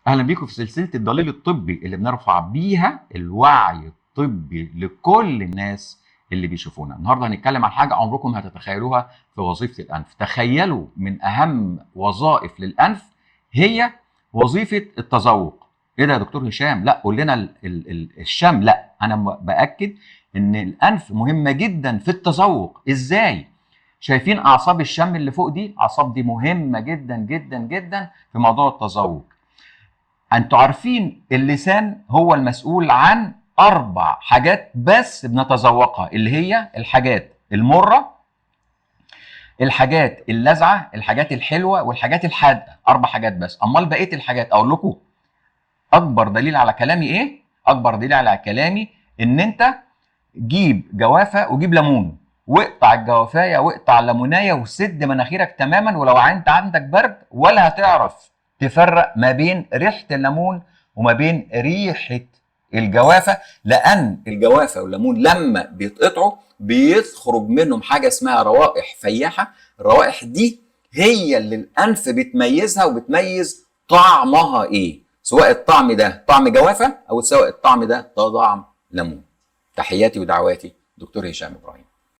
اهلا بيكم في سلسله الدليل الطبي اللي بنرفع بيها الوعي الطبي لكل الناس اللي بيشوفونا. النهارده هنتكلم عن حاجه عمركم ما هتتخيلوها في وظيفه الانف. تخيلوا من اهم وظائف للانف هي وظيفه التذوق. ايه ده يا دكتور هشام؟ لا قول لنا الشم. لا، انا باكد ان الانف مهمه جدا في التذوق. ازاي؟ شايفين اعصاب الشم اللي فوق دي؟ الاعصاب دي مهمه جدا جدا جدا في موضوع التذوق. انتوا عارفين اللسان هو المسؤول عن 4 حاجات بس بنتذوقها، اللي هي الحاجات المرة، الحاجات اللاذعة، الحاجات الحلوة، والحاجات الحادقة. 4 حاجات بس. امال بقية الحاجات اقول لكم اكبر دليل على كلامي ايه؟ اكبر دليل على كلامي ان انت جيب جوافة وجيب ليمون، واقطع الجوافايه واقطع الليمونايه وسد مناخيرك تماما، ولو انت عندك برد ولا هتعرف تفرق ما بين ريحه الليمون وما بين ريحه الجوافه، لان الجوافه والليمون لما بيتقطعوا بيخرج منهم حاجه اسمها روائح فياحه. الروائح دي هي اللي الانف بتميزها وبتميز طعمها ايه، سواء الطعم ده طعم جوافه او سواء الطعم ده طعم ليمون. تحياتي ودعواتي، دكتور هشام إبراهيم.